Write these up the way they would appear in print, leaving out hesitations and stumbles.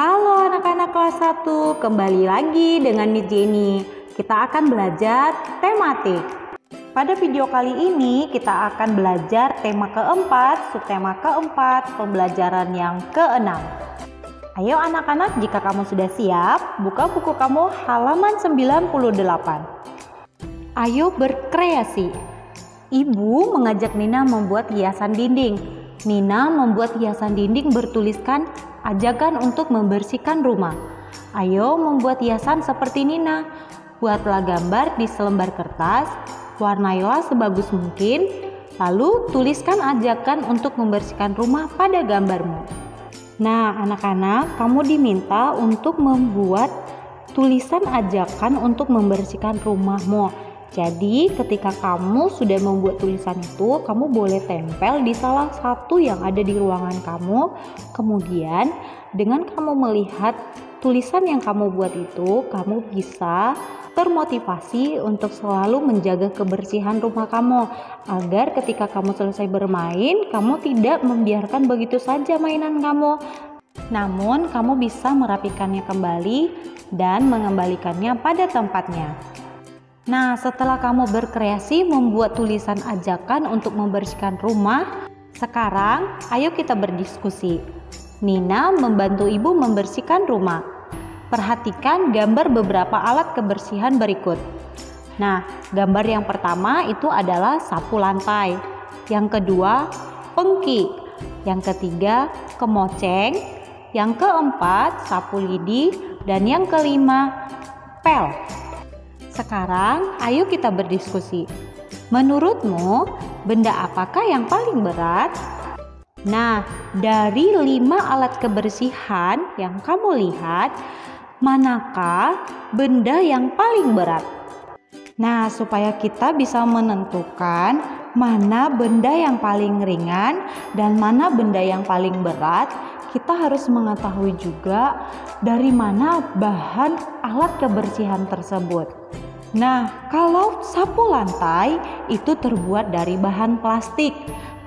Halo anak-anak kelas 1, kembali lagi dengan Miss Jenny. Kita akan belajar tematik. Pada video kali ini kita akan belajar tema keempat, subtema keempat, pembelajaran yang keenam. Ayo anak-anak, jika kamu sudah siap, buka buku kamu halaman 98. Ayo berkreasi. Ibu mengajak Nina membuat hiasan dinding. Nina membuat hiasan dinding bertuliskan ajakan untuk membersihkan rumah. Ayo membuat hiasan seperti Nina. Buatlah gambar di selembar kertas, warnailah sebagus mungkin, lalu tuliskan ajakan untuk membersihkan rumah pada gambarmu. Nah, anak-anak, kamu diminta untuk membuat tulisan ajakan untuk membersihkan rumahmu. Jadi, ketika kamu sudah membuat tulisan itu, kamu boleh tempel di salah satu yang ada di ruangan kamu. Kemudian, dengan kamu melihat tulisan yang kamu buat itu, kamu bisa termotivasi untuk selalu menjaga kebersihan rumah kamu, agar ketika kamu selesai bermain, kamu tidak membiarkan begitu saja mainan kamu. Namun, kamu bisa merapikannya kembali dan mengembalikannya pada tempatnya. Nah, setelah kamu berkreasi membuat tulisan ajakan untuk membersihkan rumah, sekarang ayo kita berdiskusi. Nina membantu ibu membersihkan rumah. Perhatikan gambar beberapa alat kebersihan berikut. Nah, gambar yang pertama itu adalah sapu lantai. Yang kedua, pengki. Yang ketiga, kemoceng. Yang keempat, sapu lidi. Dan yang kelima, pel. Sekarang ayo kita berdiskusi. Menurutmu benda apakah yang paling berat? Nah, dari 5 alat kebersihan yang kamu lihat, manakah benda yang paling berat? Nah, supaya kita bisa menentukan mana benda yang paling ringan dan mana benda yang paling berat, kita harus mengetahui juga dari mana bahan alat kebersihan tersebut. Nah, kalau sapu lantai itu terbuat dari bahan plastik.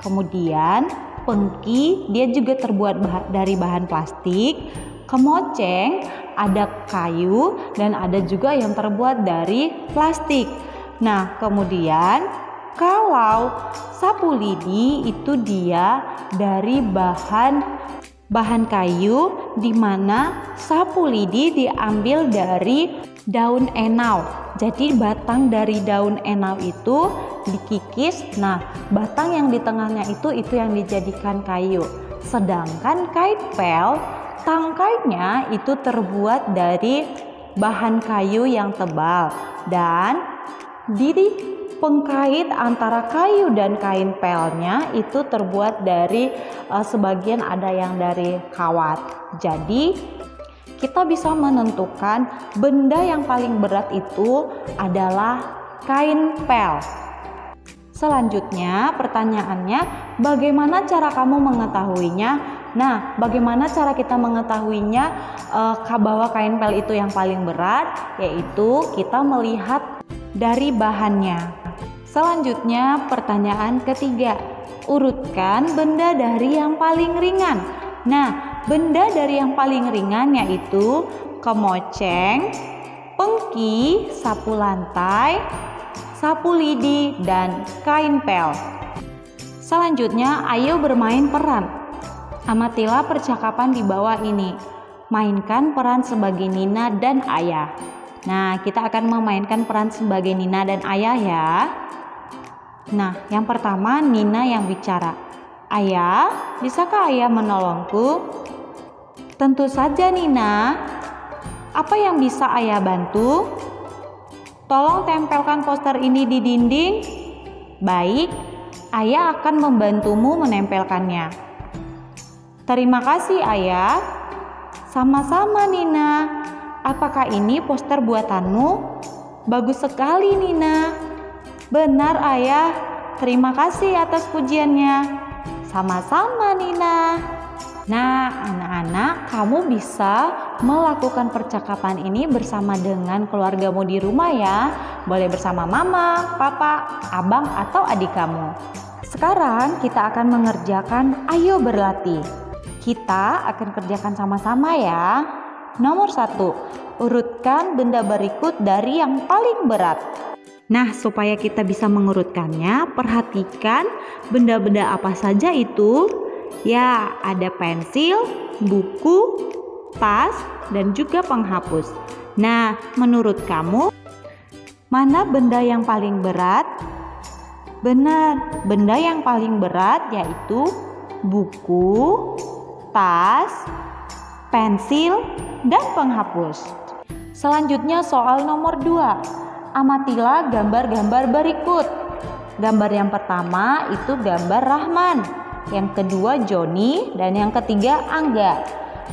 Kemudian pengki dia juga terbuat dari bahan plastik. Kemoceng ada kayu dan ada juga yang terbuat dari plastik. Nah, kemudian kalau sapu lidi itu dia dari bahan kayu, di mana sapu lidi diambil dari daun enau. Jadi batang dari daun enau itu dikikis. Nah, batang yang di tengahnya itu yang dijadikan kayu. Sedangkan kain pel, tangkainya itu terbuat dari bahan kayu yang tebal. Dan di pengkait antara kayu dan kain pelnya itu terbuat dari sebagian ada yang dari kawat. Jadi kita bisa menentukan benda yang paling berat itu adalah kain pel. Selanjutnya pertanyaannya, bagaimana cara kamu mengetahuinya? Nah, bagaimana cara kita mengetahuinya bahwa kain pel itu yang paling berat? Yaitu kita melihat dari bahannya. Selanjutnya pertanyaan ketiga, urutkan benda dari yang paling ringan. Nah, benda dari yang paling ringan yaitu kemoceng, pengki, sapu lantai, sapu lidi, dan kain pel. Selanjutnya, ayo bermain peran. Amatilah percakapan di bawah ini. Mainkan peran sebagai Nina dan Ayah. Nah, kita akan memainkan peran sebagai Nina dan Ayah ya. Nah, yang pertama Nina yang bicara. Ayah, bisakah Ayah menolongku? Tentu saja Nina. Apa yang bisa Ayah bantu? Tolong tempelkan poster ini di dinding. Baik, Ayah akan membantumu menempelkannya. Terima kasih Ayah. Sama-sama Nina. Apakah ini poster buatanmu? Bagus sekali Nina. Benar Ayah. Terima kasih atas pujiannya. Sama-sama Nina. Nah, anak-anak, kamu bisa melakukan percakapan ini bersama dengan keluargamu di rumah ya. Boleh bersama mama, papa, abang, atau adik kamu. Sekarang kita akan mengerjakan ayo berlatih. Kita akan kerjakan sama-sama ya. Nomor 1, urutkan benda berikut dari yang paling berat. Nah, supaya kita bisa mengurutkannya, perhatikan benda-benda apa saja itu. Ya, ada pensil, buku, tas, dan juga penghapus. Nah, menurut kamu, mana benda yang paling berat? Benar, benda yang paling berat yaitu buku, tas, pensil, dan penghapus. Selanjutnya soal nomor 2. Amatilah gambar-gambar berikut. Gambar yang pertama itu gambar Rahman, yang kedua Joni, dan yang ketiga Angga.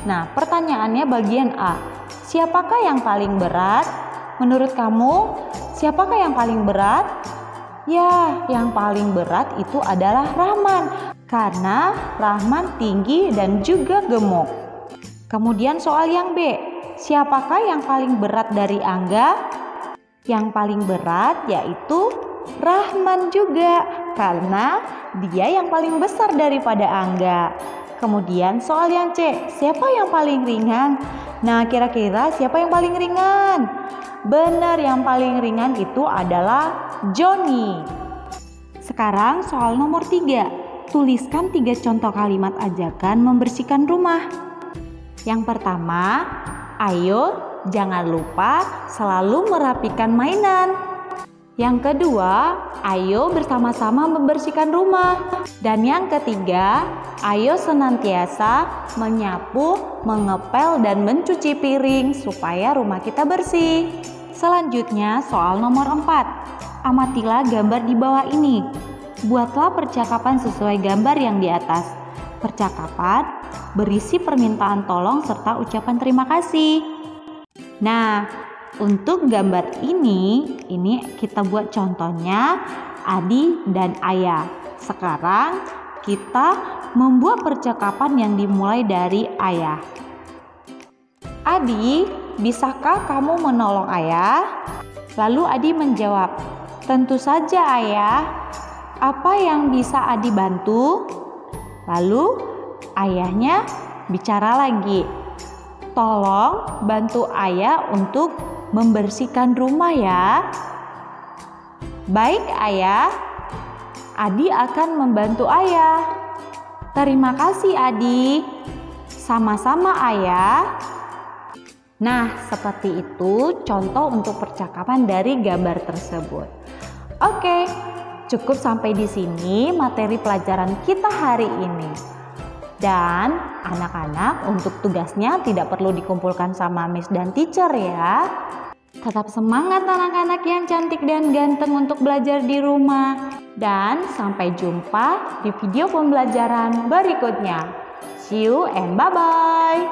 Nah, pertanyaannya bagian A. Siapakah yang paling berat? Menurut kamu, siapakah yang paling berat? Ya, yang paling berat itu adalah Rahman, karena Rahman tinggi dan juga gemuk. Kemudian soal yang B. Siapakah yang paling berat dari Angga? Yang paling berat yaitu Rahman juga, karena dia yang paling besar daripada Angga. Kemudian soal yang C, siapa yang paling ringan? Nah, kira-kira siapa yang paling ringan? Benar, yang paling ringan itu adalah Joni. Sekarang soal nomor 3, tuliskan 3 contoh kalimat ajakan membersihkan rumah. Yang pertama, ayo jangan lupa selalu merapikan mainan. Yang kedua, ayo bersama-sama membersihkan rumah. Dan yang ketiga, ayo senantiasa menyapu, mengepel, dan mencuci piring supaya rumah kita bersih. Selanjutnya soal nomor 4. Amatilah gambar di bawah ini. Buatlah percakapan sesuai gambar yang di atas. Percakapan berisi permintaan tolong serta ucapan terima kasih. Nah, untuk gambar ini kita buat contohnya Adi dan Ayah. Sekarang kita membuat percakapan yang dimulai dari Ayah. Adi, bisakah kamu menolong Ayah? Lalu Adi menjawab, tentu saja Ayah. Apa yang bisa Adi bantu? Lalu ayahnya bicara lagi. Tolong bantu Ayah untuk membersihkan rumah ya. Baik Ayah, Adi akan membantu Ayah. Terima kasih Adi. Sama-sama Ayah. Nah, seperti itu contoh untuk percakapan dari gambar tersebut. Oke, cukup sampai di sini materi pelajaran kita hari ini. Dan anak-anak untuk tugasnya tidak perlu dikumpulkan sama Miss dan teacher ya. Tetap semangat anak-anak yang cantik dan ganteng untuk belajar di rumah. Dan sampai jumpa di video pembelajaran berikutnya. See you and bye-bye.